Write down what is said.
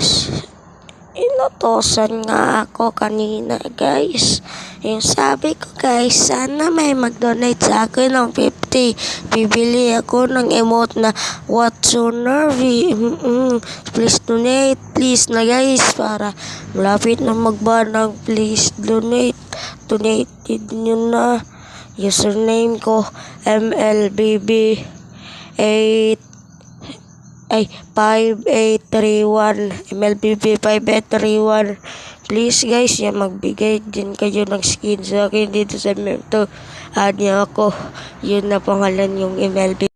guys, inutosan nga ako kanina guys. Yung sabi ko guys, sana may mag-donate sa akin ng 50. Bibili ako ng emote na what's so nervy. Please donate, please na guys, para malapit na mag-ban ng please donate. Donated nyo na. Username ko MLBB 5831 MLBB 5831. Please guys, magbigay din kayo ng skin sa akin dito sa meme to. Add niyo ako, yun na pangalan yung MLB.